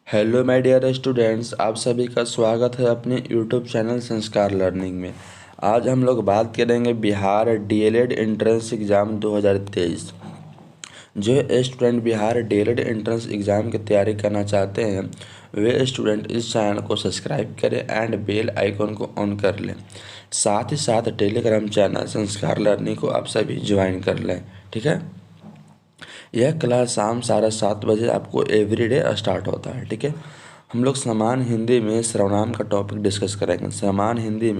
Hello my dear students, आप सभी का स्वागत है अपने यूट्यूब चैनल संस्कार लर्निंग में। आज हम लोग बात करेंगे बिहार डीएलएड एंट्रेंस एग्ज़ाम 2023। जो student Bihar DElEd entrance exam की तैयारी करना चाहते हैं वे स्टूडेंट इस चैनल को सब्सक्राइब करें एंड बेल आइकन को ऑन कर लें। साथ ही साथ टेलीग्राम चैनल संस्कार लर्निंग को आप सभी ज्वाइन कर लें, ठीक है। यह क्लास शाम 7:30 बजे आपको एवरीडे स्टार्ट होता है, ठीक है। हम लोग समान हिंदी में सर्वनाम का टॉपिक डिस्कस करेंगे। समान हिंदी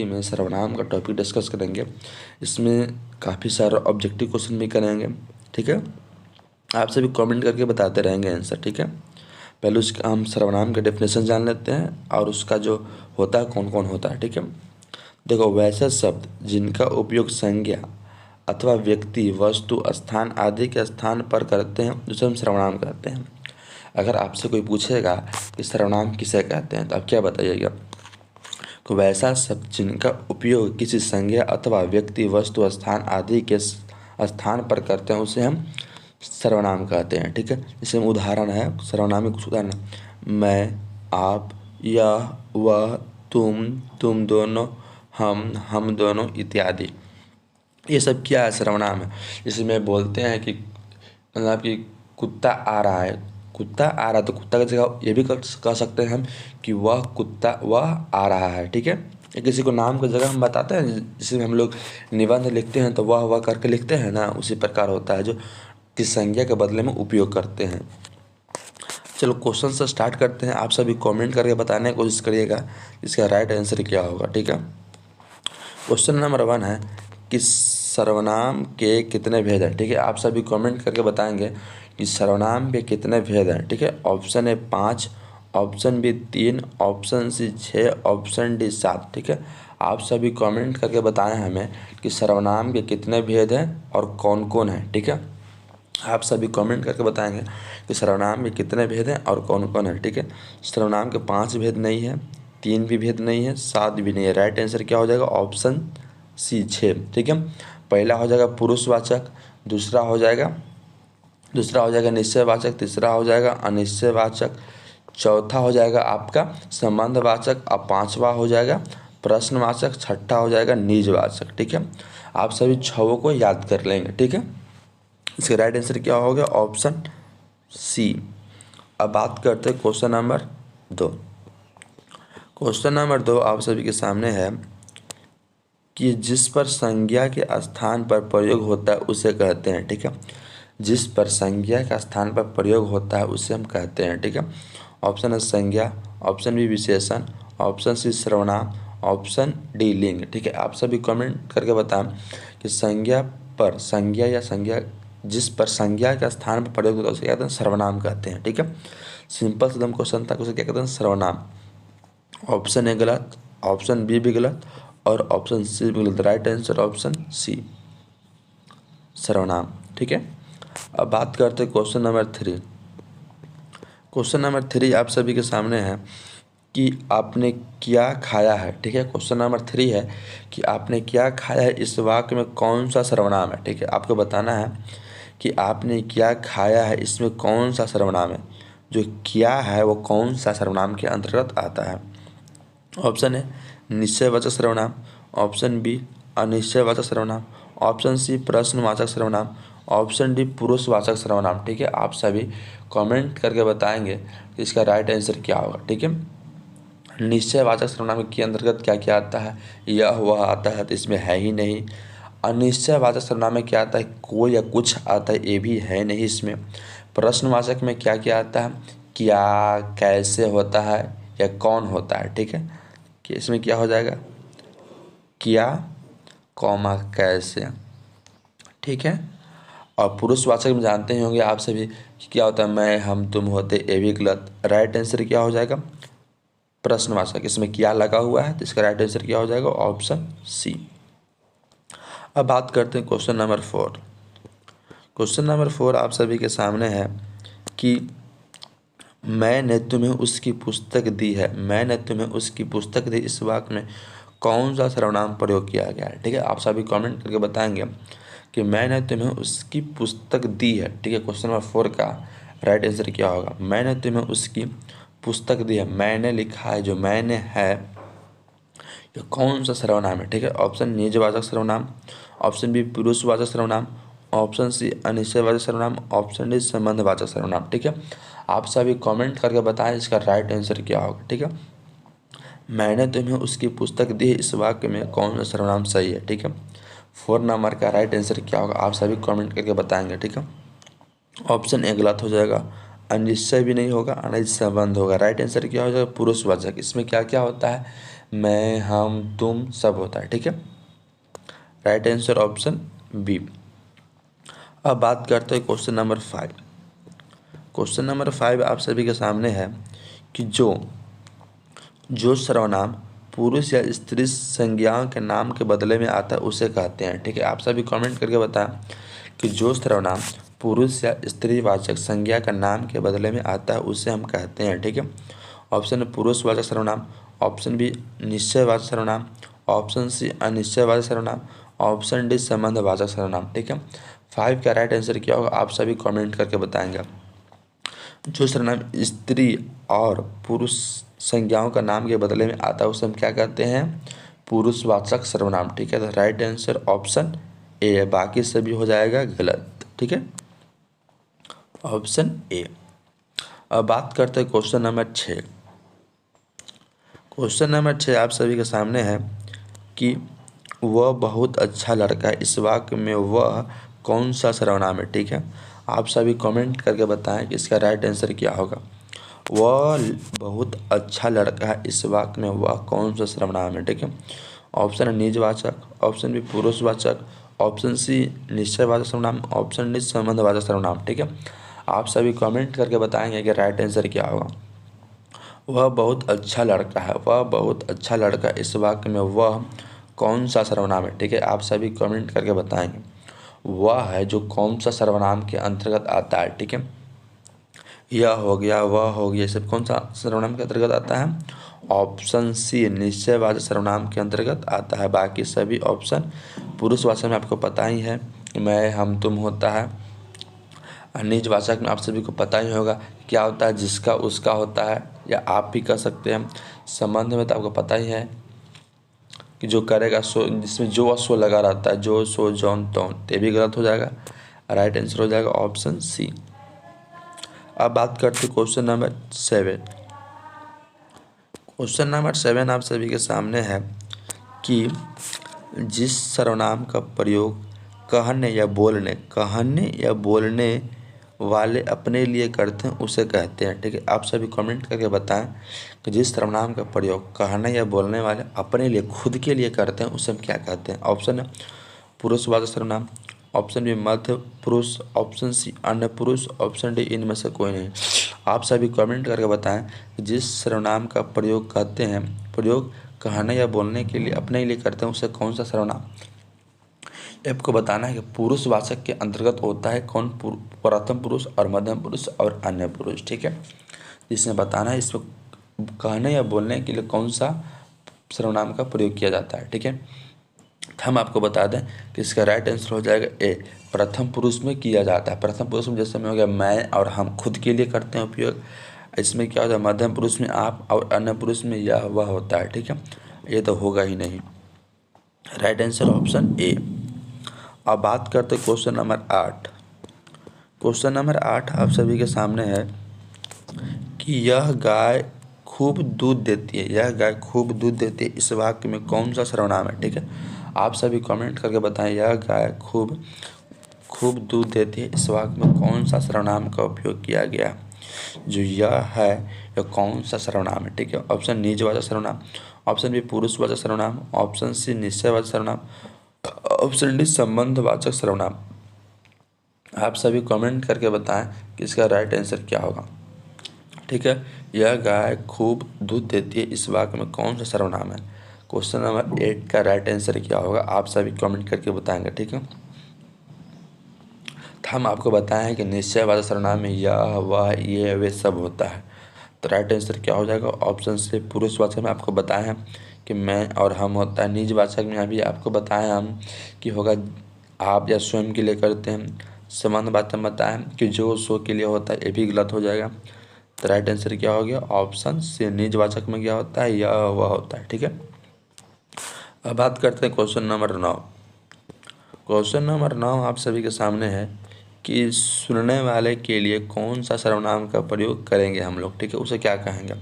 में सर्वनाम का टॉपिक डिस्कस करेंगे। इसमें काफ़ी सारे ऑब्जेक्टिव क्वेश्चन भी करेंगे, ठीक है। आप सभी कमेंट करके बताते रहेंगे आंसर, ठीक है। पहले उसका हम सर्वनाम के डेफिनेशन जान लेते हैं और उसका जो होता है कौन कौन होता है, ठीक है। देखो, वैसे शब्द जिनका उपयोग संज्ञा अथवा व्यक्ति, वस्तु, स्थान आदि के स्थान पर करते हैं उसे हम सर्वनाम कहते हैं। अगर आपसे कोई पूछेगा कि सर्वनाम किसे कहते हैं तो आप क्या बताइएगा? तो वैसा शब्द जिनका उपयोग किसी संज्ञा अथवा व्यक्ति, वस्तु, स्थान आदि के स्थान पर करते हैं उसे हम सर्वनाम कहते हैं, ठीक है। जैसे उदाहरण है सर्वनाम में कुछ उदाहरण, मैं, आप, यह, वह, तुम दोनों, हम दोनों इत्यादि। ये सब क्या है? सर्वनाम है। जिसमें बोलते हैं कि मतलब कि कुत्ता आ रहा है, तो कुत्ता की जगह ये भी कह सकते हैं हम कि वह आ रहा है, ठीक है। या किसी को नाम की जगह हम बताते हैं, जिसमें हम लोग निबंध लिखते हैं तो वह करके लिखते हैं ना, उसी प्रकार होता है जो किस संज्ञा के बदले में उपयोग करते हैं। चलो क्वेश्चन से स्टार्ट करते हैं। आप सभी कमेंट करके बताने की कोशिश करिएगा इसका राइट आंसर क्या होगा, ठीक है। क्वेश्चन नंबर 1 है कि सर्वनाम के कितने भेद हैं, ठीक है। आप सभी कमेंट करके बताएंगे कि सर्वनाम के कितने भेद हैं, ठीक है। Option A 5, option B 3, option C 6, option D 7, ठीक है। आप सभी कमेंट करके बताएं हमें कि सर्वनाम के कितने भेद हैं और कौन कौन है, ठीक है। आप सभी कमेंट करके बताएंगे कि सर्वनाम के कितने भेद हैं और कौन कौन है, ठीक है। सर्वनाम के 5 भेद नहीं है, 3 भी भेद नहीं है, 7 भी नहीं है। राइट आंसर क्या हो जाएगा? ऑप्शन सी 6, ठीक है। पहला हो जाएगा पुरुषवाचक, दूसरा हो जाएगा निश्चयवाचक, तीसरा हो जाएगा अनिश्चयवाचक, चौथा हो जाएगा आपका संबंधवाचक, अब पांचवा हो जाएगा प्रश्नवाचक, छठा हो जाएगा निजवाचक, ठीक है। आप सभी छहों को याद कर लेंगे, ठीक है। इसका राइट आंसर क्या हो गया? Option C. अब बात करते हैं क्वेश्चन नंबर 2। क्वेश्चन नंबर 2 आप सभी के सामने है कि जिस पर संज्ञा के स्थान पर प्रयोग होता है उसे कहते हैं, ठीक है। जिस पर संज्ञा का स्थान पर प्रयोग होता है उसे हम कहते हैं, ठीक है। ऑप्शन है संज्ञा, ऑप्शन बी विशेषण, ऑप्शन सी सर्वनाम, ऑप्शन डी लिंग, ठीक है। आप सभी कमेंट करके बताएं कि जिस पर संज्ञा का स्थान पर प्रयोग होता है उसे क्या कहते हैं? सर्वनाम कहते हैं, ठीक है। सिंपल एकदम क्वेश्चन था, उसे क्या कहते हैं? सर्वनाम। ऑप्शन ए गलत, ऑप्शन बी भी गलत और ऑप्शन सी भी गलत। राइट आंसर ऑप्शन सी, सर्वनाम, ठीक है। अब बात करते हैं क्वेश्चन नंबर 3। क्वेश्चन नंबर 3 आप सभी के सामने है कि आपने क्या खाया है, ठीक है। क्वेश्चन नंबर 3 है कि आपने क्या खाया है, इस वाक्य में कौन सा सर्वनाम है, ठीक है। आपको बताना है कि आपने क्या खाया है, इसमें कौन सा सर्वनाम है। जो क्या है वो कौन सा सर्वनाम के अंतर्गत आता है। ऑप्शन है निश्चयवाचक सर्वनाम, ऑप्शन बी अनिश्चयवाचक सर्वनाम, ऑप्शन सी प्रश्नवाचक सर्वनाम, ऑप्शन डी पुरुषवाचक सर्वनाम, ठीक है। आप सभी कमेंट करके बताएंगे कि इसका राइट आंसर क्या होगा, ठीक है। निश्चयवाचक सर्वनाम के अंतर्गत क्या क्या आता है? यह वह आता है तो इसमें है ही नहीं। अनिश्चयवाचक सर्वनाम में क्या आता है? कोई या कुछ आता है, ये भी है नहीं इसमें। प्रश्नवाचक में क्या क्या आता है? क्या, कैसे होता है या कौन होता है, ठीक है। कि इसमें क्या हो जाएगा? क्या कॉमा कैसे, ठीक है। और पुरुषवाचक में जानते ही होंगे आप सभी कि क्या होता है? मैं, हम, तुम होते, ये भी गलत। राइट आंसर क्या हो जाएगा? प्रश्नवाचक। इसमें क्या लगा हुआ है तो इसका राइट आंसर क्या हो जाएगा? Option C. अब बात करते हैं क्वेश्चन नंबर 4। क्वेश्चन नंबर 4 आप सभी के सामने है कि मैंने तुम्हें उसकी पुस्तक दी है, मैंने तुम्हें उसकी पुस्तक दी, इस वाक्य में कौन सा सर्वनाम प्रयोग किया गया है, ठीक है। आप सभी कमेंट करके बताएंगे कि मैंने तुम्हें उसकी पुस्तक दी है। ठीक है, क्वेश्चन नंबर 4 का राइट आंसर क्या होगा? मैंने तुम्हें उसकी पुस्तक दी है। मैंने लिखा है, जो मैंने है ये कौन सा सर्वनाम है? ठीक है, ऑप्शन निजवाचक सर्वनाम, ऑप्शन बी पुरुषवाचक सर्वनाम, ऑप्शन सी अनिश्चयवाचक सर्वनाम, ऑप्शन डी संबंधवाचक सर्वनाम। ठीक है, आप सभी कमेंट करके बताएं इसका राइट आंसर क्या होगा। ठीक है, मैंने तुम्हें उसकी पुस्तक दी, इस वाक्य में कौन सा सर्वनाम सही है? ठीक है, 4 नंबर का राइट आंसर क्या होगा? आप सभी कमेंट करके बताएंगे। ठीक है, ऑप्शन ए गलत हो जाएगा, अनिश्चय भी नहीं होगा, अनिश्चय संबंध होगा। राइट आंसर क्या हो जाएगा? पुरुषवाचक। इसमें क्या क्या होता है? मैं, हम, तुम सब होता है। ठीक है, राइट आंसर ऑप्शन बी। अब बात करते हैं क्वेश्चन नंबर 5। क्वेश्चन नंबर 5 आप सभी के सामने है कि जो सर्वनाम पुरुष या स्त्री संज्ञाओं के नाम के बदले में आता है उसे कहते हैं। ठीक है, आप सभी कमेंट करके बताएं कि जो सर्वनाम पुरुष या स्त्रीवाचक संज्ञा का नाम के बदले में आता है उसे हम कहते हैं। ठीक है, ऑप्शन पुरुषवाचक सर्वनाम, ऑप्शन बी निश्चयवाचक सर्वनाम, ऑप्शन सी अनिश्चयवाचक सर्वनाम, ऑप्शन डी संबंधवाचक सर्वनाम। ठीक है, 5 का राइट आंसर क्या होगा? आप सभी कमेंट करके बताएंगे। जो सर्वनाम स्त्री और पुरुष संज्ञाओं का नाम के बदले में आता है उसे हम क्या कहते हैं? पुरुषवाचक सर्वनाम। ठीक है, तो राइट आंसर ऑप्शन ए है, बाकी सभी हो जाएगा गलत। ठीक है, ऑप्शन ए। अब बात करते हैं क्वेश्चन नंबर 6। क्वेश्चन नंबर 6 आप सभी के सामने है कि वह बहुत अच्छा लड़का है, इस वाक्य में वह कौन सा सर्वनाम है? ठीक है, आप सभी कमेंट करके बताएं कि इसका राइट आंसर क्या होगा। वह बहुत अच्छा लड़का है, इस वाक्य में वह कौन सा सर्वनाम है? ठीक है, ऑप्शन निजवाचक, ऑप्शन बी पुरुषवाचक, ऑप्शन सी निश्चयवाचक सर्वनाम, ऑप्शन डी संबंधवाचक सर्वनाम। ठीक है, आप सभी कमेंट करके बताएंगे कि राइट आंसर क्या होगा। वह बहुत अच्छा लड़का है, वह बहुत अच्छा लड़का, इस वाक्य में वह कौन सा सर्वनाम है? ठीक है, आप सभी कमेंट करके बताएंगे। वह है जो कौन सा सर्वनाम के अंतर्गत आता है? ठीक है, यह हो गया, वह हो गया, सब कौन सा सर्वनाम के अंतर्गत आता है? ऑप्शन सी निश्चयवाचक सर्वनाम के अंतर्गत आता है। बाकी सभी ऑप्शन पुरुषवाचक में आपको पता ही है कि मैं, हम, तुम होता है। निजवाचक में आप सभी को पता ही होगा क्या होता है, जिसका, उसका होता है, या आप भी कर सकते हैं। संबंध में तो आपको पता ही है कि जो करेगा सो, जिसमें जो और सो लगा रहता है, जो, सो, जौन, तौन, ये भी गलत हो जाएगा। राइट आंसर हो जाएगा ऑप्शन सी। अब बात करते हैं क्वेश्चन नंबर 7। क्वेश्चन नंबर 7 आप सभी के सामने है कि जिस सर्वनाम का प्रयोग कहने या बोलने वाले अपने लिए करते हैं उसे कहते हैं। ठीक है, आप सभी कमेंट करके बताएं कि जिस सर्वनाम का प्रयोग कहने या बोलने वाले अपने लिए, खुद के लिए करते हैं उसे हम क्या कहते हैं? ऑप्शन है पुरुषवाचक सर्वनाम, ऑप्शन बी मध्य पुरुष, ऑप्शन सी अन्य पुरुष, ऑप्शन डी इनमें से कोई नहीं। आप सभी कमेंट करके बताएं कि जिस सर्वनाम का प्रयोग कहने या बोलने के लिए अपने लिए करते हैं उसे कौन सा सर्वनाम? आपको बताना है कि पुरुषवाचक के अंतर्गत होता है कौन? प्रथम पुरुष और मध्यम पुरुष और अन्य पुरुष। ठीक है, जिसमें बताना है इसमें कहने या बोलने के लिए कौन सा सर्वनाम का प्रयोग किया जाता है। ठीक है, हम आपको बता दें कि इसका राइट आंसर हो जाएगा ए, प्रथम पुरुष में किया जाता है। प्रथम पुरुष में जैसे में हो गया मैं और हम, खुद के लिए करते हैं उपयोग। इसमें क्या होता है? मध्यम पुरुष में आप, और अन्य पुरुष में यह वह होता है। ठीक है, ये तो होगा ही नहीं। Right answer option A. अब बात करते क्वेश्चन नंबर 8। क्वेश्चन नंबर 8 आप सभी के सामने है कि यह गाय खूब दूध देती है, यह गाय खूब दूध देती है, इस वाक्य में कौन सा सर्वनाम है? ठीक है, आप सभी कमेंट करके बताएं यह गाय खूब दूध देती है, इस वाक्य में कौन सा सर्वनाम का उपयोग किया गया? जो यह है यह कौन सा सर्वनाम है? ठीक है, ऑप्शन निजवाचक सर्वनाम, ऑप्शन बी पुरुषवाचक सर्वनाम, ऑप्शन सी निश्चयवाचक सर्वनाम, ऑप्शन डी संबंधवाचक सर्वनाम। आप सभी कमेंट करके बताएं कि इसका राइट आंसर क्या होगा। ठीक है, यह गाय खूब दूध देती है, इस वाक्य में कौन सा सर्वनाम है? क्वेश्चन नंबर 8 का राइट आंसर क्या होगा? आप सभी कमेंट करके बताएंगे। ठीक है, हम आपको बताएं कि निश्चयवाचक सर्वनाम में यह, वह, ये, वे सब होता है। तो राइट आंसर क्या हो जाएगा? ऑप्शन से पुरुषवाचक में आपको बताए हैं कि मैं और हम होता है। निजवाचक में अभी आपको बताएं हम कि होगा आप या स्वयं के लिए करते हैं। संबंधवाचक बताएं कि जो सो के लिए होता है, ये भी गलत हो जाएगा। तो राइट आंसर क्या हो गया? ऑप्शन सी। निजवाचक में क्या होता है? यह वह होता है। ठीक है, अब बात करते हैं क्वेश्चन नंबर 9। क्वेश्चन नंबर 9 आप सभी के सामने है कि सुनने वाले के लिए कौन सा सर्वनाम का प्रयोग करेंगे हम लोग। ठीक है, उसे क्या कहेंगे?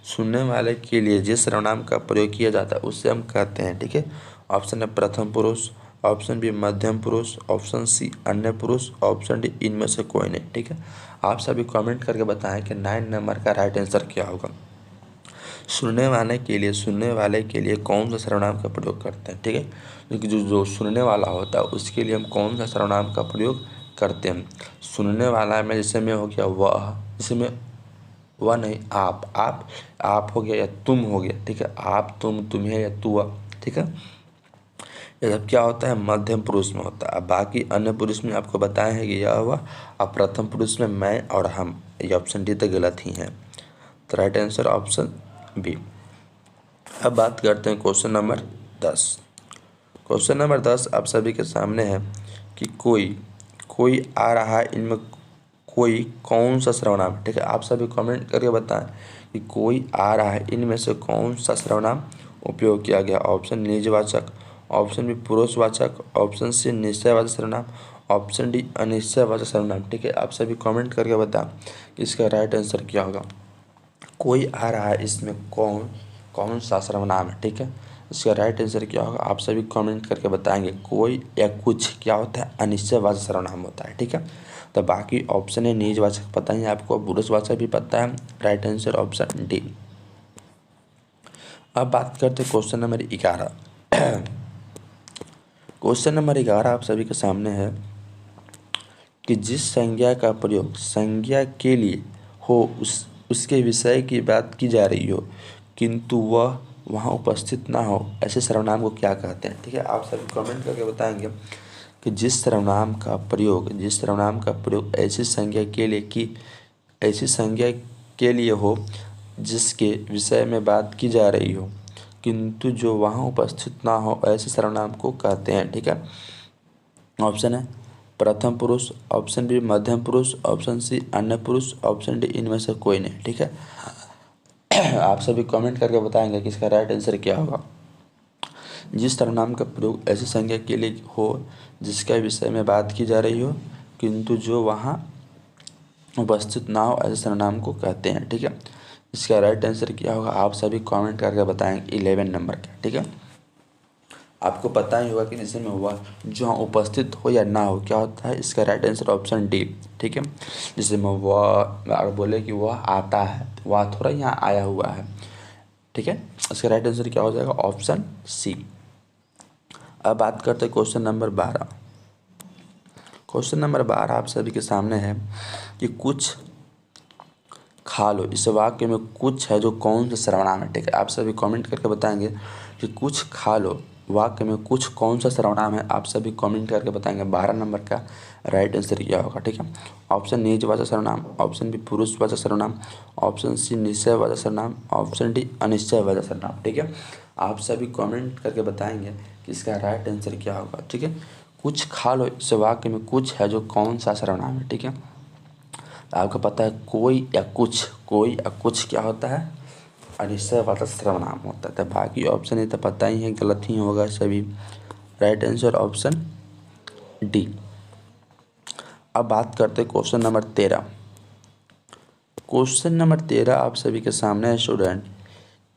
सुनने वाले के लिए जिस सर्वनाम का प्रयोग किया जाता है उसे हम कहते हैं। ठीक है, ऑप्शन है प्रथम पुरुष, ऑप्शन बी मध्यम पुरुष, ऑप्शन सी अन्य पुरुष, ऑप्शन डी इनमें से कोई नहीं। ठीक है, आप सभी कमेंट करके बताएं कि 9 नंबर का राइट आंसर क्या होगा। सुनने वाले के लिए कौन सा सर्वनाम का प्रयोग करते हैं। ठीक है, क्योंकि जो जो सुनने वाला होता है उसके लिए हम कौन सा सर्वनाम का प्रयोग करते हैं। सुनने वाला में जैसे में हो गया वह, जैसे में वह नहीं आप हो गया या तुम हो गया। ठीक है, आप तुम, तुम्हें या तू। ठीक है, ये सब क्या होता है? मध्यम पुरुष में होता है। अब बाकी अन्य पुरुष में आपको बताए हैं कि यह हुआ। अब प्रथम पुरुष में मैं और हम, ये ऑप्शन डी तो गलत ही है। तो राइट आंसर ऑप्शन बी। अब बात करते हैं क्वेश्चन नंबर 10। क्वेश्चन नंबर 10 आप सभी के सामने है कि कोई कोई आ रहा है, इनमें कोई कौन सा सर्वनाम है। ठीक है, आप सभी कमेंट करके बताएं कि कोई आ रहा है, इनमें से कौन सा सर्वनाम उपयोग किया गया। ऑप्शन निजवाचक, ऑप्शन बी पुरुषवाचक, ऑप्शन सी निश्चयवाचक सर्वनाम, ऑप्शन डी अनिश्चयवाचक सर्वनाम। ठीक है, आप सभी कमेंट करके बताएं कि इसका राइट आंसर क्या होगा। कोई आ रहा है, इसमें कौन कौन सा सर्वनाम है। ठीक है, इसका राइट आंसर क्या होगा? आप सभी कमेंट करके बताएंगे। कोई या कुछ क्या होता है? अनिश्चयवाचक सर्वनाम होता है। ठीक है, तो बाकी ऑप्शन है निजवाचक पता ही आपको, पुरुषवाचक भी पता है। Right answer option D. अब बात करते हैं क्वेश्चन नंबर 11। क्वेश्चन नंबर 11 आप सभी के सामने है कि जिस संज्ञा का प्रयोग संज्ञा के लिए हो, उसके विषय की बात की जा रही हो किंतु वह वहाँ उपस्थित ना हो, ऐसे सर्वनाम को क्या कहते हैं। ठीक है, आप सभी कमेंट करके बताएंगे कि जिस सर्वनाम का प्रयोग ऐसी संज्ञा के लिए हो जिसके विषय में बात की जा रही हो किंतु जो वहाँ उपस्थित ना हो, ऐसे सर्वनाम को कहते हैं। ठीक है, ऑप्शन है प्रथम पुरुष, ऑप्शन बी मध्यम पुरुष, ऑप्शन सी अन्य पुरुष, ऑप्शन डी इनमें से कोई नहीं। ठीक है, आप सभी कमेंट करके बताएंगे कि इसका राइट आंसर क्या होगा। जिस सर्वनाम का प्रयोग ऐसी संज्ञा के लिए हो जिसके विषय में बात की जा रही हो किंतु जो वहाँ उपस्थित ना हो, ऐसे सर्वनाम को कहते हैं। ठीक है, इसका राइट आंसर क्या होगा? आप सभी कमेंट करके बताएंगे 11 नंबर का। ठीक है, आपको पता ही होगा कि जिसमें हुआ जो उपस्थित हो या ना हो क्या होता है। इसका राइट आंसर ऑप्शन डी। ठीक है, जिसमें वह अगर बोले कि वह आता है, वह थोड़ा यहाँ आया हुआ है। ठीक है, इसका राइट आंसर क्या हो जाएगा? Option C. अब बात करते हैं क्वेश्चन नंबर 12। क्वेश्चन नंबर 12 आप सभी के सामने है कि कुछ खा लो, इस वाक्य में कुछ है जो कौन सा सर्वनाम है। ठीक है, आप सभी कमेंट करके बताएंगे कि कुछ खा लो वाक्य में कुछ कौन सा सर्वनाम है। आप सभी कमेंट करके बताएंगे 12 नंबर का राइट आंसर क्या होगा। ठीक है, ऑप्शन निजवाचक सर्वनाम, ऑप्शन बी पुरुषवाचक सर्वनाम, ऑप्शन सी निश्चयवाचक सर्वनाम, ऑप्शन डी अनिश्चयवाचक सर्वनाम। ठीक है, आप सभी कमेंट करके बताएंगे कि इसका राइट आंसर क्या होगा। ठीक है, कुछ खा लो इस वाक्य में कुछ है जो कौन सा सर्वनाम है। ठीक है, आपको पता है कोई या कुछ क्या होता है? अनिश्चयवाचक सर्वनाम होता है। तो बाकी ऑप्शन ये तो पता ही है, गलत ही होगा सभी। Right answer option D. अब बात करते हैं क्वेश्चन नंबर 13। क्वेश्चन नंबर 13 आप सभी के सामने है स्टूडेंट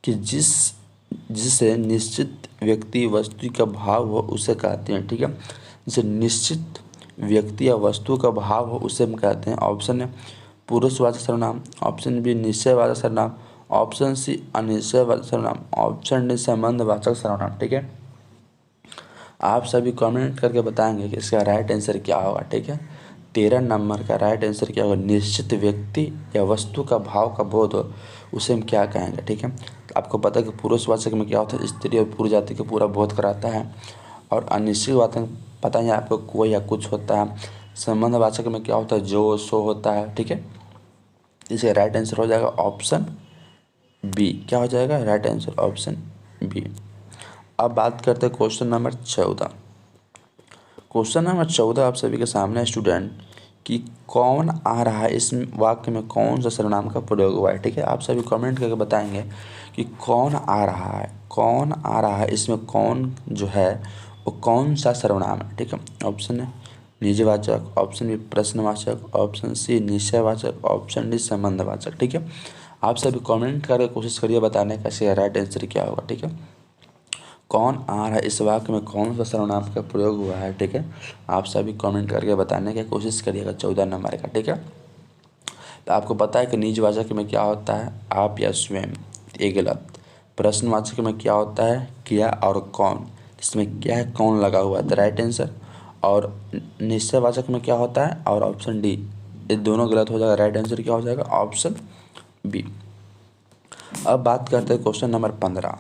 कि जिसे निश्चित व्यक्ति वस्तु का भाव हो उसे कहते हैं। ठीक है, जिसे निश्चित व्यक्ति या वस्तु का भाव हो उसे हम कहते हैं। ऑप्शन है पुरुषवाचक सर्वनाम, ऑप्शन बी निश्चयवाचक सर्वनाम, ऑप्शन सी अनिश्चयवाचक सर्वनाम, ऑप्शन डी संबंधवाचक सर्वनाम। ठीक है, आप सभी कमेंट करके बताएंगे कि इसका राइट आंसर क्या होगा। ठीक है, 13 नंबर का राइट आंसर क्या होगा? निश्चित व्यक्ति या वस्तु का भाव का बोध हो उसे हम क्या कहेंगे। ठीक है, तो आपको पता है कि पुरुषवाचक में क्या होता है? स्त्री और पुरुष जाति का पूरा बोध कराता है। और अनिश्चयवाचक पता है आपको कोई या कुछ होता है। संबंधवाचक में क्या होता है? जो सो होता है। ठीक है, इसका राइट आंसर हो जाएगा ऑप्शन बी। क्या हो जाएगा? Right answer option B. अब बात करते हैं क्वेश्चन नंबर 14। क्वेश्चन नंबर 14 आप सभी के सामने है स्टूडेंट कि कौन आ रहा है, इस वाक्य में कौन सा सर्वनाम का प्रयोग हुआ है। ठीक है, आप सभी कमेंट करके बताएंगे कि कौन आ रहा है, कौन आ रहा है, इसमें कौन जो है वो कौन सा सर्वनाम है। ठीक है, ऑप्शन है निजवाचक, ऑप्शन बी प्रश्नवाचक, ऑप्शन सी निश्चयवाचक, ऑप्शन डी संबंधवाचक। ठीक है, आप सभी कमेंट करके कोशिश करिए बताने का इसका राइट आंसर क्या होगा। ठीक है, कौन आ रहा है, इस वाक्य में कौन सा सर्वनाम का प्रयोग हुआ है। ठीक है, आप सभी कमेंट करके बताने की कोशिश करिएगा 14 नंबर का। ठीक है, तो आपको पता है कि निजवाचक में क्या होता है, आप या स्वयं, ये गलत। प्रश्नवाचक में क्या होता है, क्या और कौन, इसमें क्या है, कौन लगा हुआ है, तो राइट आंसर। और निश्चयवाचक में क्या होता है, और ऑप्शन डी, ये दोनों गलत हो जाएगा। राइट आंसर क्या हो जाएगा, ऑप्शन बी। अब बात करते हैं क्वेश्चन नंबर 15।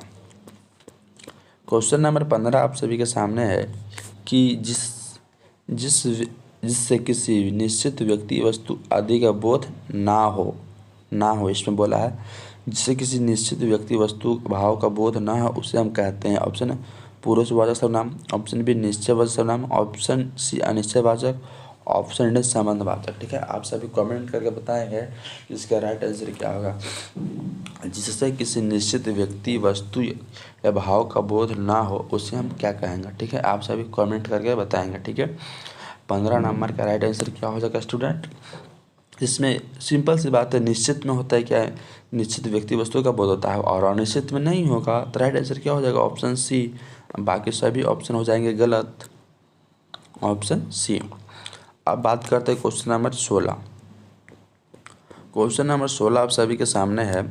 क्वेश्चन नंबर 15 आप सभी के सामने है कि जिससे किसी निश्चित व्यक्ति वस्तु आदि का बोध ना हो, इसमें बोला है जिससे किसी निश्चित व्यक्ति वस्तु भाव का बोध ना हो उसे हम कहते हैं। ऑप्शन है पुरुषवाचक सर्वनाम, ऑप्शन बी निश्चयवाचक सर्वनाम, ऑप्शन सी अनिश्चयवाचक, ऑप्शन डी संबंधवाचक। ठीक है, आप सभी कमेंट करके बताएंगे कि इसका राइट आंसर क्या होगा। जिससे किसी निश्चित व्यक्ति वस्तु या भाव का बोध ना हो उसे हम क्या कहेंगे। ठीक है, आप सभी कमेंट करके बताएंगे। ठीक है, 15 नंबर का राइट आंसर क्या हो जाएगा स्टूडेंट। इसमें सिंपल सी बात है, निश्चित में होता है क्या है, निश्चित व्यक्ति वस्तु का बोध होता है, और अनिश्चित में नहीं होगा, तो राइट आंसर क्या हो जाएगा, ऑप्शन सी। बाकी सभी ऑप्शन हो जाएंगे गलत, ऑप्शन सी। अब बात करते हैं क्वेश्चन नंबर 16। क्वेश्चन नंबर 16 आप सभी के सामने है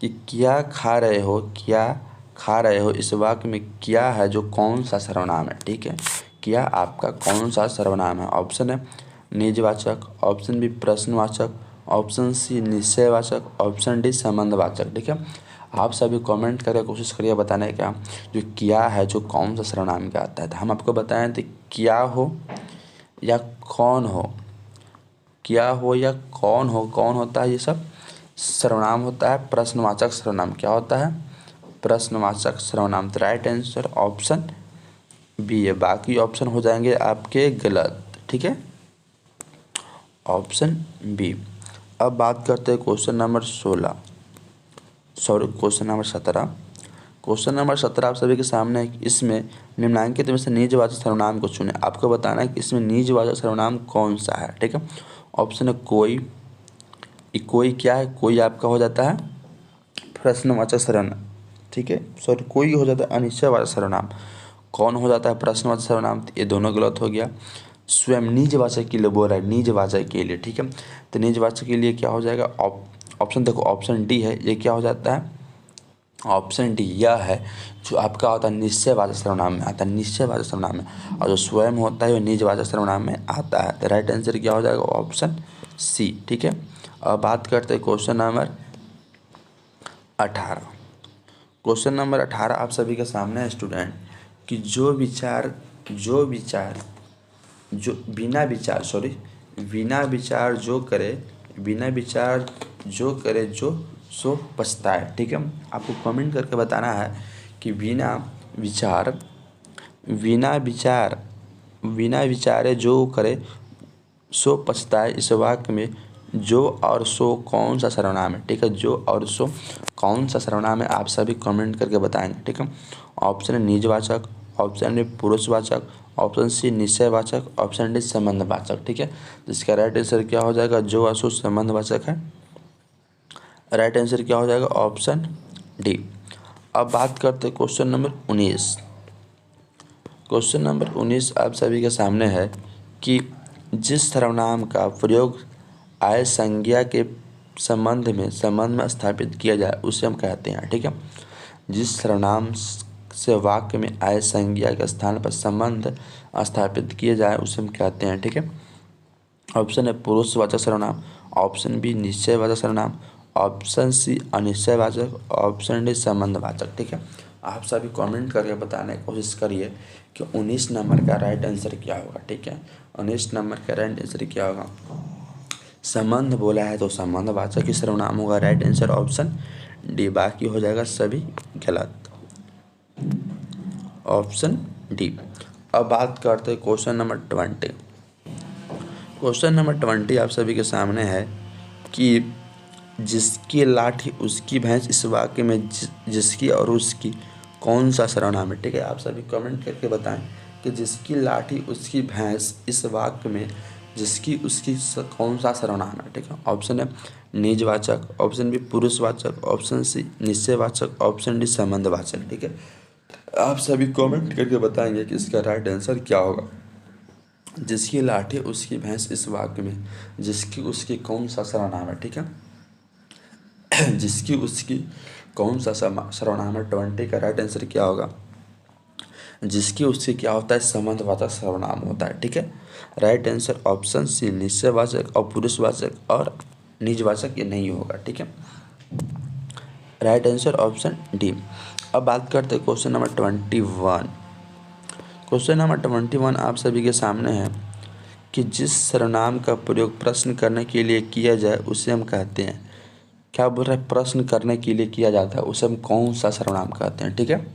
कि क्या खा रहे हो, इस वाक्य में क्या है जो कौन सा सर्वनाम है। ठीक है, क्या आपका कौन सा सर्वनाम है। ऑप्शन है निजवाचक, ऑप्शन बी प्रश्नवाचक, ऑप्शन सी निश्चयवाचक, ऑप्शन डी संबंधवाचक। ठीक है, आप सभी कमेंट करके कोशिश करिए बताने का जो क्या है जो कौन सा सर्वनाम का आता है। तो हम आपको बताएं तो क्या हो या कौन हो, क्या हो या कौन हो, कौन होता है, ये सब सर्वनाम होता है प्रश्नवाचक सर्वनाम। क्या होता है, प्रश्नवाचक सर्वनाम। तो राइट आंसर ऑप्शन बी है, बाकी ऑप्शन हो जाएंगे आपके गलत। ठीक है, ऑप्शन बी। अब बात करते हैं क्वेश्चन नंबर 17। क्वेश्चन नंबर 17 आप सभी के सामने है। इसमें निम्नलिखित में से निजवाचक सर्वनाम को चुने। आपको बताना है कि इसमें निजवाचक सर्वनाम कौन सा है। ठीक है, ऑप्शन है कोई। कोई क्या है, कोई आपका हो जाता है प्रश्नवाचक सर्वनाम। ठीक है, सॉरी, कोई हो जाता है अनिश्चयवाचक सर्वनाम, कौन हो जाता है प्रश्नवाचक सर्वनाम। ये दोनों गलत हो गया। स्वयं निजवाचक के लिए बोल रहा है, निजवाचक के लिए। ठीक है, तो निजवाचक के लिए क्या हो जाएगा, ऑप्शन देखो, ऑप्शन डी है, ये क्या हो जाता है, ऑप्शन डी यह है जो आपका होता है निश्चयवाचक सर्वनाम में आता है, निश्चयवाचक सर्वनाम में, और जो स्वयं होता है वो निजवाचक सर्वनाम में आता है। तो राइट आंसर क्या हो जाएगा, ऑप्शन सी। ठीक है, अब बात करते हैं क्वेश्चन नंबर 18। क्वेश्चन नंबर 18 आप सभी के सामने है स्टूडेंट कि बिना विचार जो करे जो सो पछताए। ठीक है, आपको कमेंट करके बताना है कि बिना विचारे जो करे सो पछताए, इस वाक्य में जो और सो कौन सा सर्वनाम है। ठीक है, जो और सो कौन सा सर्वनाम है, आप सभी कमेंट करके बताएंगे। ठीक है, ऑप्शन है निजवाचक, ऑप्शन डी पुरुषवाचक, ऑप्शन सी निश्चयवाचक, ऑप्शन डी संबंधवाचक। ठीक है, जिसका राइट आंसर क्या हो जाएगा, जो और सो संबंधवाचक है। राइट आंसर क्या हो जाएगा, ऑप्शन डी। अब बात करते हैं क्वेश्चन नंबर 19। क्वेश्चन नंबर 19 आप सभी के सामने है कि जिस सर्वनाम का प्रयोग आय संज्ञा के संबंध में स्थापित किया जाए उसे हम कहते हैं। ठीक है, जिस सर्वनाम से वाक्य में आय संज्ञा के स्थान पर संबंध स्थापित किया जाए उसे हम कहते हैं। ठीक है, ऑप्शन है पुरुषवाचक सर्वनाम, ऑप्शन बी निश्चयवाचक सर्वनाम, ऑप्शन सी अनिश्चयवाचक, ऑप्शन डी संबंधवाचक। ठीक है, आप सभी कमेंट करके बताने की कोशिश करिए कि 19 नंबर का राइट आंसर क्या होगा। ठीक है, 19 नंबर का राइट आंसर क्या होगा, संबंध बोला है तो संबंधवाचक ही सर्वनाम होगा। राइट आंसर ऑप्शन डी, बाकी हो जाएगा सभी गलत, ऑप्शन डी। अब बात करते हैं क्वेश्चन नंबर 20। क्वेश्चन नंबर 20 आप सभी के सामने है कि जिसकी लाठी उसकी भैंस इस वाक्य में जिसकी और उसकी कौन सा सर्वनाम है। ठीक है, आप सभी कमेंट करके बताएं कि जिसकी लाठी उसकी भैंस इस वाक्य में जिसकी उसकी कौन सा सर्वनाम है। ठीक है, ऑप्शन है निजवाचक, ऑप्शन बी पुरुषवाचक, ऑप्शन सी निश्चयवाचक, ऑप्शन डी संबंधवाचक। ठीक है, आप सभी कमेंट करके बताएंगे कि इसका राइट आंसर क्या होगा। जिसकी लाठी उसकी भैंस इस वाक्य में जिसकी उसकी कौन सा सर्वनाम है। ठीक है, जिसकी उसकी कौन सा सर्वनाम है 20 का राइट आंसर क्या होगा। जिसकी उसकी क्या होता है, संबंधवाचक सर्वनाम होता है। ठीक है, राइट आंसर ऑप्शन सी निश्चयवाचक और पुरुषवाचक और निजवाचक ये नहीं होगा। ठीक है, राइट आंसर ऑप्शन डी। अब बात करते हैं क्वेश्चन नंबर 21। क्वेश्चन नंबर 21 आप सभी के सामने है कि जिस सर्वनाम का प्रयोग प्रश्न करने के लिए किया जाए उसे हम कहते हैं। क्या बोल रहा है, प्रश्न करने के लिए किया जाता है उसे हम कौन सा सर्वनाम कहते हैं। ठीक है,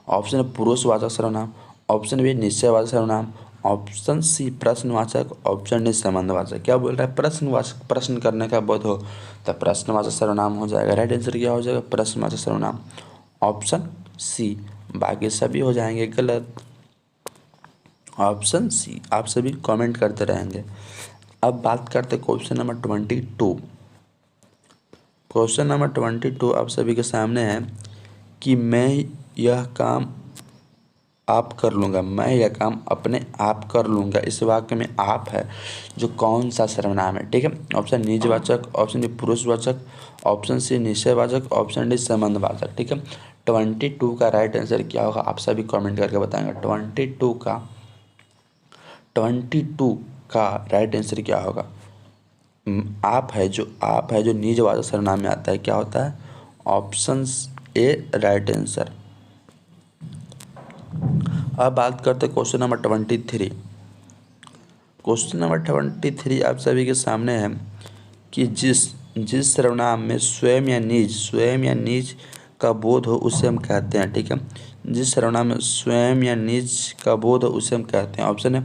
ऑप्शन है पुरुषवाचक सर्वनाम, ऑप्शन बी निश्चयवाचक सर्वनाम, ऑप्शन सी प्रश्नवाचक, ऑप्शन डी संबंधवाचक। क्या बोल रहा है, प्रश्नवाचक, प्रश्न करने का बोध हो तो प्रश्नवाचक सर्वनाम हो जाएगा। राइट आंसर क्या हो जाएगा, प्रश्नवाचक सर्वनाम, ऑप्शन सी। बाकी सभी हो जाएंगे गलत, ऑप्शन सी। आप सभी कमेंट करते रहेंगे। अब बात करते क्वेश्चन नंबर 22। क्वेश्चन नंबर 22 आप सभी के सामने है कि मैं यह काम आप कर लूँगा, मैं यह काम अपने आप कर लूँगा इस वाक्य में आप है जो कौन सा सर्वनाम है। ठीक है, ऑप्शन निजवाचक, ऑप्शन डी पुरुषवाचक, ऑप्शन सी निश्चयवाचक, ऑप्शन डी संबंधवाचक। ठीक है, 22 का राइट आंसर क्या होगा आप सभी कमेंट करके बताएंगे। 22 का राइट आंसर क्या होगा। आप है जो निजवाचक सर्वनाम में आता है क्या होता है, ऑप्शन ए राइट आंसर। अब बात करते हैं क्वेश्चन नंबर 23। क्वेश्चन नंबर 23 आप सभी के सामने है कि जिस सर्वनाम में स्वयं या निज का बोध हो उसे हम कहते हैं। ठीक है, जिस सर्वनाम में स्वयं या निज का बोध हो उसे हम कहते हैं। ऑप्शन है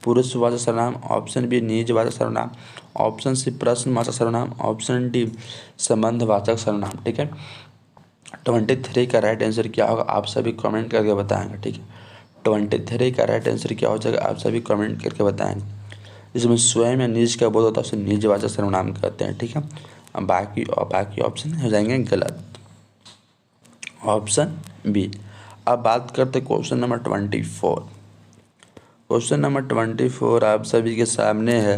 पुरुषवाचक सर्वनाम, ऑप्शन बी निजवाचक सर्वनाम, ऑप्शन सी प्रश्नवाचक सर्वनाम, ऑप्शन डी संबंधवाचक सर्वनाम। ठीक है, 23 का राइट आंसर क्या होगा आप सभी कमेंट करके बताएंगे। ठीक है, 23 का राइट आंसर क्या हो जाएगा आप सभी कमेंट करके बताएंगे। इसमें स्वयं या निज का बोध होता है उसे निजवाचक सर्वनाम कहते हैं। ठीक है, अब बाकी ऑप्शन हो जाएंगे गलत, ऑप्शन बी। अब बात करते क्वेश्चन नंबर 24। क्वेश्चन नंबर 24 आप सभी के सामने है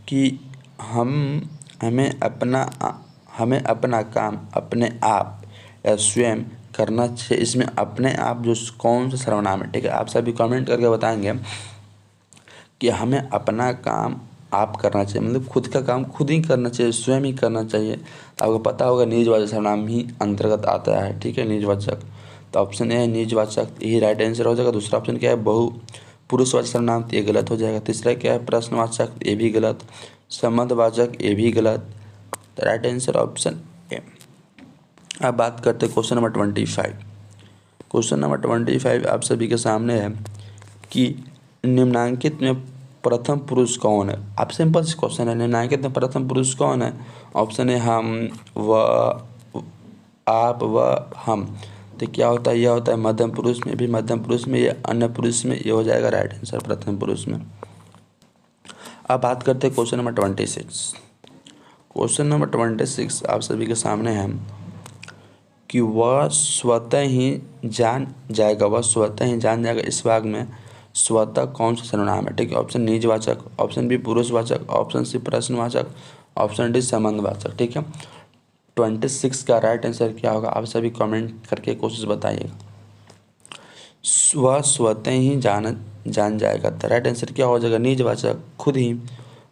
कि हमें अपना काम अपने आप या स्वयं करना चाहिए। इसमें अपने आप जो कौन सा सर्वनाम है। ठीक है, आप सभी कमेंट करके बताएंगे कि हमें अपना काम आप करना चाहिए, मतलब खुद का काम खुद ही करना चाहिए, स्वयं ही करना चाहिए। तो आपको पता होगा निजवाचक सर्वनाम ही अंतर्गत आता है। ठीक है, निजवाचक, तो ऑप्शन ए है निजवाचक, यही राइट आंसर हो जाएगा। दूसरा ऑप्शन क्या है पुरुषवाचक सर्वनाम, तो ये गलत हो जाएगा। तीसरा क्या है प्रश्नवाचक, ये भी गलत। संबंधवाचक, ये भी गलत। तो राइट आंसर ऑप्शन ए। अब बात करते हैं क्वेश्चन नंबर 25। क्वेश्चन नंबर 25 आप सभी के सामने है कि निम्नांकित में प्रथम पुरुष कौन है। आप सिंपल से क्वेश्चन है, निम्नांकित में प्रथम पुरुष कौन है। ऑप्शन है हम, वह, आप, वह, हम। तो क्या होता है, यह होता है मध्यम पुरुष में, भी मध्यम पुरुष में, ये अन्य पुरुष में, ये हो जाएगा राइट आंसर प्रथम पुरुष में। अब बात करते हैं क्वेश्चन नंबर 26। क्वेश्चन नंबर 26 आप सभी के सामने है कि वह स्वतः ही जान जाएगा इस भाग में स्वतः कौन सा सर्वनाम है। ठीक है, ऑप्शन निजवाचक, ऑप्शन बी पुरुषवाचक, ऑप्शन सी प्रश्नवाचक, ऑप्शन डी संबंधवाचक। ठीक है, 26 का राइट आंसर क्या होगा आप सभी कमेंट करके कोशिश बताइएगा। वह स्वतः ही जान जाएगा, तो राइट आंसर क्या हो जाएगा निजवाचक, खुद ही।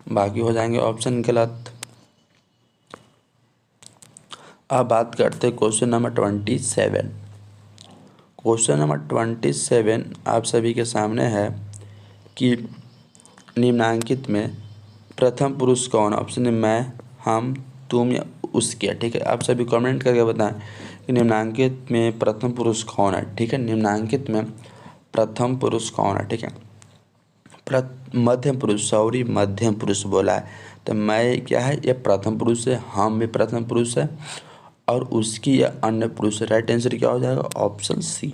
बाकी हो जाएंगे ऑप्शन गलत। अब बात करते हैं क्वेश्चन नंबर 27। क्वेश्चन नंबर 27 आप सभी के सामने है कि निम्नांकित में प्रथम पुरुष कौन। ऑप्शन है मैं, हम, तुम या उसके। ठीक है, आप सभी कमेंट करके बताएं कि निम्नांकित में प्रथम पुरुष कौन है। ठीक है, निम्नांकित में प्रथम पुरुष कौन है, ठीक है। मध्यम पुरुष, सॉरी मध्यम पुरुष बोला है, तो मैं क्या है, ये प्रथम पुरुष है, हम भी प्रथम पुरुष है, और उसकी या अन्य पुरुष है। राइट आंसर क्या हो जाएगा, ऑप्शन सी।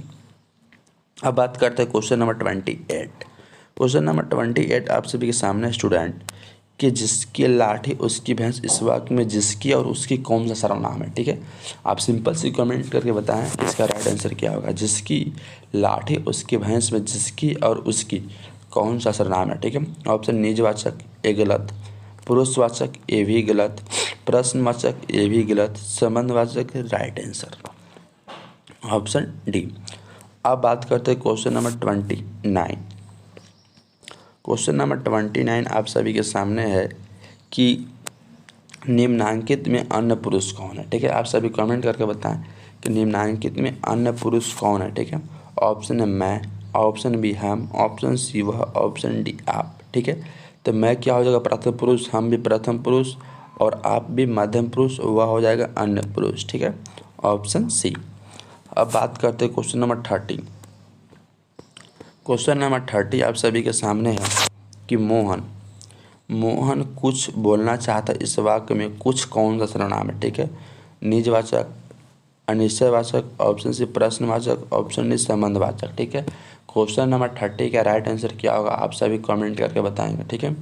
अब बात करते हैं क्वेश्चन नंबर 28। क्वेश्चन नंबर 28 आप सभी के सामने स्टूडेंट कि जिसकी लाठी उसकी भैंस, इस वाक्य में जिसकी और उसकी कौन सा सर्वनाम है, ठीक है। आप सिंपल सी कमेंट करके बताएं इसका राइट आंसर क्या होगा। जिसकी लाठी उसकी भैंस में जिसकी और उसकी कौन सा सर्वनाम है, ठीक है। ऑप्शन निजवाचक, ये गलत। पुरुषवाचक, ये भी गलत। प्रश्नवाचक, ये भी गलत। संबंधवाचक, राइट आंसर ऑप्शन डी। अब बात करते हैं क्वेश्चन नंबर 29। क्वेश्चन नंबर 29 आप सभी के सामने है कि निम्नांकित में अन्य पुरुष कौन है, ठीक है। आप सभी कमेंट करके बताएं कि निम्नांकित में अन्य पुरुष कौन है, ठीक है। ऑप्शन है मैं, ऑप्शन बी हम, ऑप्शन सी वह, ऑप्शन डी आप, ठीक है। तो मैं क्या हो जाएगा, प्रथम पुरुष, हम भी प्रथम पुरुष, और आप भी मध्यम पुरुष, वह हो जाएगा अन्य पुरुष, ठीक है। Option C. अब बात करते हैं क्वेश्चन नंबर 30। क्वेश्चन नंबर 30 आप सभी के सामने है कि मोहन कुछ बोलना चाहता है, इस वाक्य में कुछ कौन सा सर्वनाम है, ठीक है। निजवाचक, अनिश्चयवाचक, ऑप्शन सी प्रश्नवाचक, ऑप्शन डी संबंधवाचक, ठीक है। क्वेश्चन नंबर 30 का राइट आंसर क्या होगा, आप सभी कमेंट करके बताएंगे, ठीक है।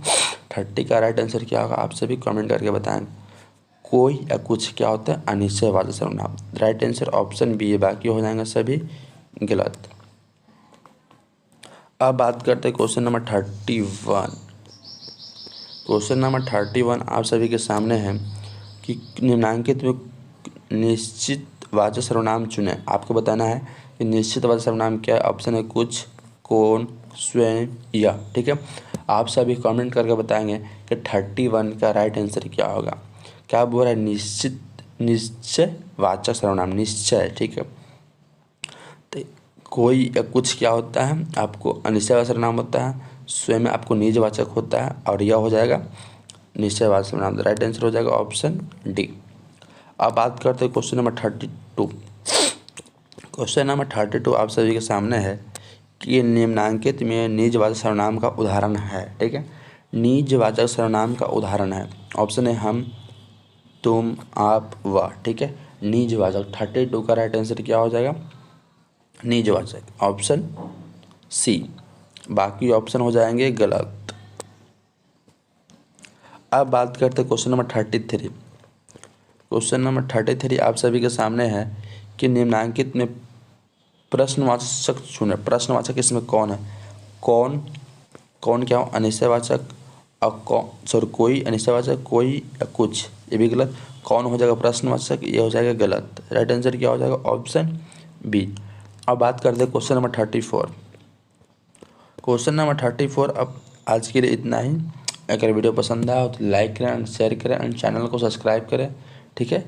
30 का राइट आंसर क्या होगा, आप सभी कमेंट करके बताएंगे। कोई या कुछ क्या होता है, अनिश्चयवाचक सर्वनाम। राइट आंसर ऑप्शन बी है, बाकी हो जाएंगे सभी गलत। अब बात करते हैं क्वेश्चन नंबर 31। क्वेश्चन नंबर 31 आप सभी के सामने है कि निम्नांकित में निश्चित वाचक सर्वनाम चुने। आपको बताना है कि निश्चित वाचक सर्वनाम क्या है। ऑप्शन है कुछ, कौन, स्वयं, या, ठीक है। आप सभी कमेंट करके बताएंगे कि 31 का राइट आंसर क्या होगा। क्या बोल रहा है, निश्चय वाचक सर्वनाम, निश्चय, ठीक है। तो कोई या कुछ क्या होता है, आपको अनिश्चयवाचक सर्वनाम होता है, स्वयं आपको निजवाचक होता है, और यह हो जाएगा निश्चयवाचक सर्वनाम। राइट आंसर हो जाएगा ऑप्शन डी। अब बात करते हैं क्वेश्चन नंबर 32। क्वेश्चन नंबर 32 आप सभी के सामने है कि निम्नांकित में निजवाचक सर्वनाम का उदाहरण है, ठीक है। निजवाचक सर्वनाम का उदाहरण है। ऑप्शन है हम, तुम, आप, वह, ठीक है। निजवाचक 32 का राइट आंसर क्या हो जाएगा, निजवाचक, ऑप्शन सी। बाकी ऑप्शन हो जाएंगे गलत। अब बात करते हैं क्वेश्चन नंबर 33। क्वेश्चन नंबर 33 आप सभी के सामने है कि निम्नांकित में प्रश्नवाचक चुने। प्रश्नवाचक इसमें कौन है, कौन क्या हो, अनिश्चयवाचक, और कोई अनिश्चयवाचक, कोई या कुछ, ये भी गलत। कौन हो जाएगा प्रश्नवाचक, ये हो जाएगा गलत। राइट आंसर क्या हो जाएगा, ऑप्शन बी। अब बात करते हैं क्वेश्चन नंबर 34। Question number 34। अब आज के लिए इतना ही। अगर वीडियो पसंद आया हो तो लाइक करें एंड शेयर करें एंड चैनल को सब्सक्राइब करें, ठीक है।